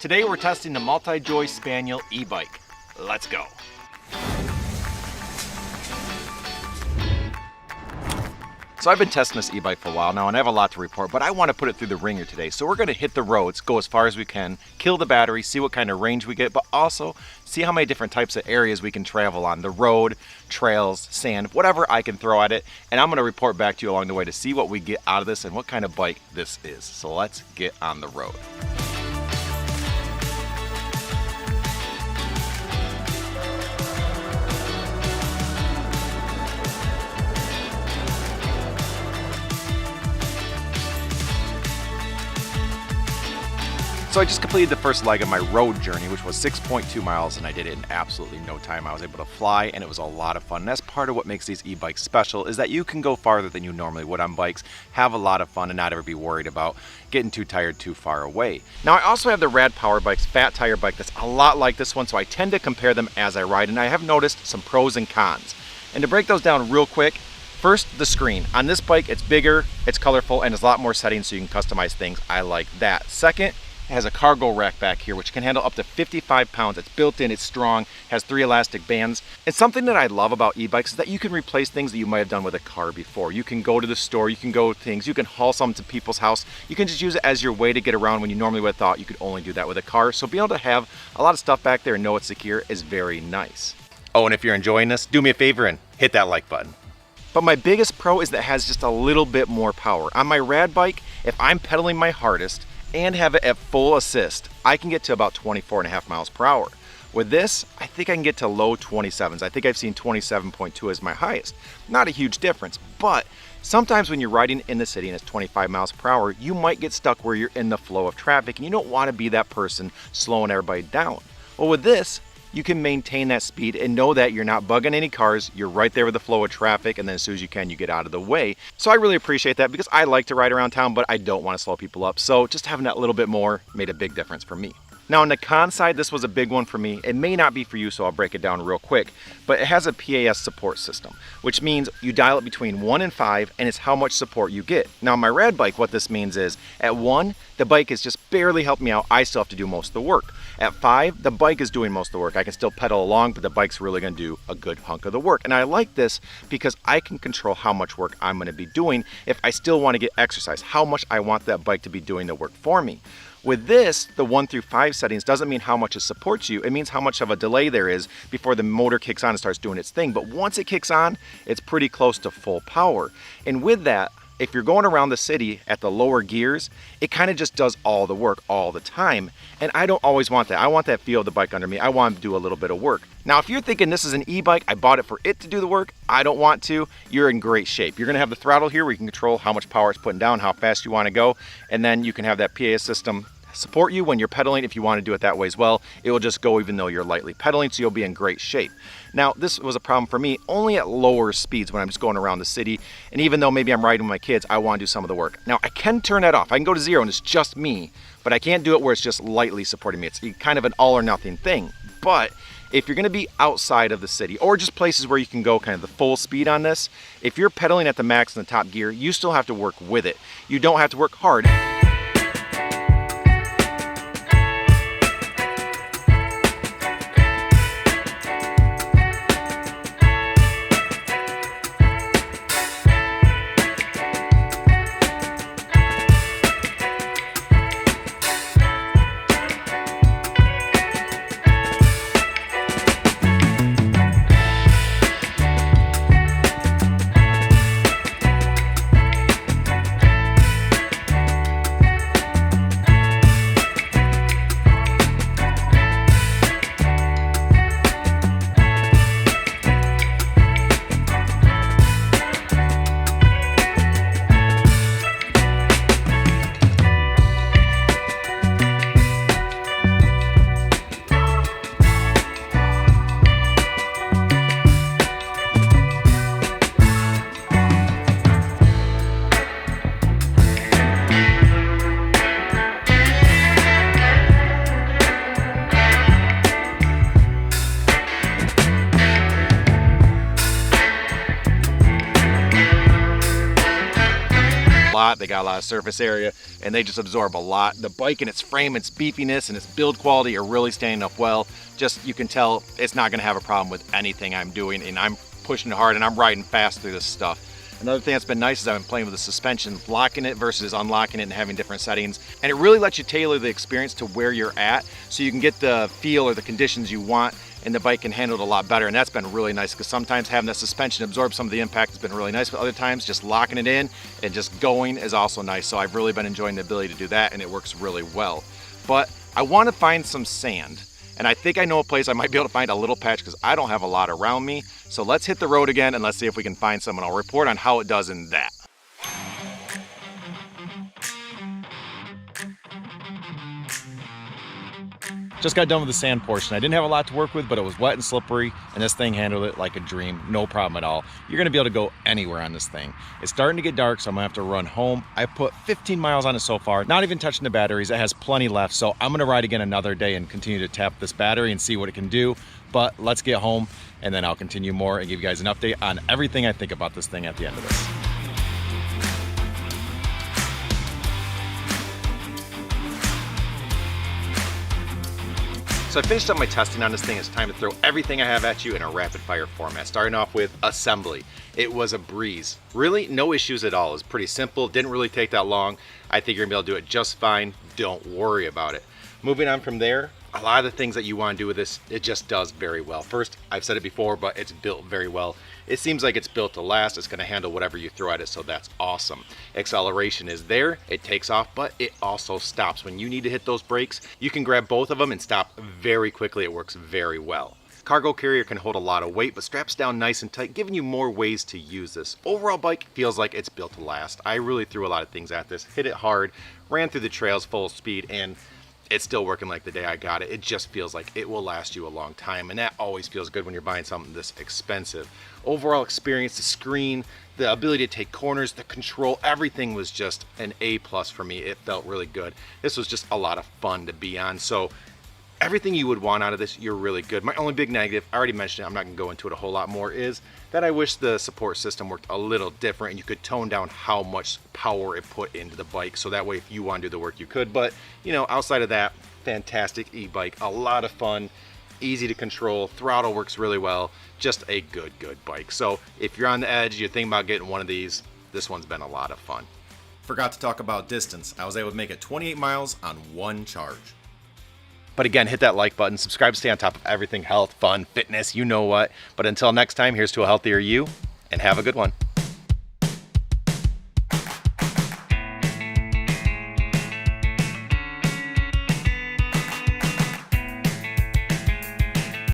Today we're testing the Multijoy Spaniel e-bike. Let's go. So I've been testing this e-bike for a while now and I have a lot to report, but I want to put it through the ringer today. So we're going to hit the roads, go as far as we can, kill the battery, see what kind of range we get, but also see how many different types of areas we can travel on. The road, trails, sand, whatever I can throw at it. And I'm going to report back to you along the way to see what we get out of this and what kind of bike this is. So let's get on the road. So I just completed the first leg of my road journey, which was 6.2 miles, and I did it in absolutely no time. I was able to fly, and it was a lot of fun. And that's part of what makes these e-bikes special, is that you can go farther than you normally would on bikes, have a lot of fun, and not ever be worried about getting too tired too far away. Now I also have the Rad Power Bikes fat tire bike that's a lot like this one, so I tend to compare them as I ride, and I have noticed some pros and cons. And to break those down real quick, first, the screen. On this bike, it's bigger, it's colorful, and there's a lot more settings so you can customize things. I like that. Second, it has a cargo rack back here which can handle up to 55 pounds. It's built in, it's strong, has 3 elastic bands. And something that I love about e-bikes is that you can replace things that you might have done with a car before. You can go to the store, you can go things, you can haul something to people's house. You can just use it as your way to get around when you normally would have thought you could only do that with a car. So being able to have a lot of stuff back there and know it's secure is very nice. Oh, and if you're enjoying this, do me a favor and hit that like button. But my biggest pro is that it has just a little bit more power. On my Rad bike, if I'm pedaling my hardest and have it at full assist, I can get to about 24.5 miles per hour. With this, I think I can get to low 27s. I think I've seen 27.2 as my highest. Not a huge difference, but sometimes when you're riding in the city and it's 25 miles per hour, you might get stuck where you're in the flow of traffic and you don't want to be that person slowing everybody down. Well, with this, you can maintain that speed and know that you're not bugging any cars, you're right there with the flow of traffic, and then as soon as you can, you get out of the way. So I really appreciate that because I like to ride around town, but I don't want to slow people up. So just having that little bit more made a big difference for me. Now on the con side, this was a big one for me. It may not be for you, so I'll break it down real quick, but it has a PAS support system, which means you dial it between 1 and 5, and it's how much support you get. Now on my Rad bike, what this means is, at 1, the bike is just barely helping me out. I still have to do most of the work. At 5, the bike is doing most of the work. I can still pedal along, but the bike's really gonna do a good hunk of the work. And I like this because I can control how much work I'm gonna be doing if I still wanna get exercise, how much I want that bike to be doing the work for me. With this, the 1 through 5 settings doesn't mean how much it supports you. It means how much of a delay there is before the motor kicks on and starts doing its thing. But once it kicks on, it's pretty close to full power. And with that, if you're going around the city at the lower gears, it kind of just does all the work all the time. And I don't always want that. I want that feel of the bike under me. I want to do a little bit of work. Now, if you're thinking this is an e-bike, I bought it for it to do the work, I don't want to, you're in great shape. You're gonna have the throttle here where you can control how much power it's putting down, how fast you want to go, and then you can have that PAS system support you when you're pedaling. If you want to do it that way as well, it will just go even though you're lightly pedaling, so you'll be in great shape. Now, this was a problem for me only at lower speeds when I'm just going around the city, and even though maybe I'm riding with my kids, I want to do some of the work. Now, I can turn that off. I can go to 0 and it's just me, but I can't do it where it's just lightly supporting me. It's kind of an all or nothing thing. But if you're going to be outside of the city or just places where you can go kind of the full speed on this, if you're pedaling at the max in the top gear, you still have to work with it. You don't have to work hard. They got a lot of surface area and they just absorb a lot. The bike and its frame, its beefiness, and its build quality are really standing up well. Just, you can tell it's not gonna have a problem with anything I'm doing, and I'm pushing hard and I'm riding fast through this stuff. Another thing that's been nice is I've been playing with the suspension, locking it versus unlocking it and having different settings. And it really lets you tailor the experience to where you're at so you can get the feel or the conditions you want, and the bike can handle it a lot better. And that's been really nice because sometimes having the suspension absorb some of the impact has been really nice, but other times just locking it in and just going is also nice. So I've really been enjoying the ability to do that, and it works really well. But I want to find some sand. And I think I know a place I might be able to find a little patch because I don't have a lot around me. So let's hit the road again and let's see if we can find some, and I'll report on how it does in that. Just got done with the sand portion. I didn't have a lot to work with, but it was wet and slippery, and this thing handled it like a dream, no problem at all. You're gonna be able to go anywhere on this thing. It's starting to get dark, so I'm gonna have to run home. I put 15 miles on it so far, not even touching the batteries. It has plenty left, so I'm gonna ride again another day and continue to tap this battery and see what it can do. But let's get home, and then I'll continue more and give you guys an update on everything I think about this thing at the end of this. So I finished up my testing on this thing. It's time to throw everything I have at you in a rapid fire format. Starting off with assembly. It was a breeze. Really, no issues at all. It was pretty simple. Didn't really take that long. I think you're gonna be able to do it just fine. Don't worry about it. Moving on from there, a lot of the things that you want to do with this, it just does very well. First, I've said it before, but it's built very well. It seems like it's built to last. It's going to handle whatever you throw at it, so that's awesome. Acceleration is there. It takes off, but it also stops. When you need to hit those brakes, you can grab both of them and stop very quickly. It works very well. Cargo carrier can hold a lot of weight, but straps down nice and tight, giving you more ways to use this. Overall bike feels like it's built to last. I really threw a lot of things at this, hit it hard, ran through the trails full speed, and it's still working like the day I got it. It just feels like it will last you a long time, and that always feels good when you're buying something this expensive. Overall experience, the screen, the ability to take corners, the control, everything was just an A+ for me. It felt really good. This was just a lot of fun to be on. So everything you would want out of this, you're really good. My only big negative, I already mentioned it, I'm not gonna go into it a whole lot more, is that I wish the support system worked a little different and you could tone down how much power it put into the bike. So that way, if you want to do the work, you could. But, you know, outside of that, fantastic e-bike, a lot of fun, easy to control, throttle works really well, just a good bike. So if you're on the edge, you're thinking about getting one of these, this one's been a lot of fun. Forgot to talk about distance. I was able to make it 28 miles on one charge. But again, hit that like button, subscribe to stay on top of everything health, fun, fitness, you know what. But until next time, here's to a healthier you, and have a good one.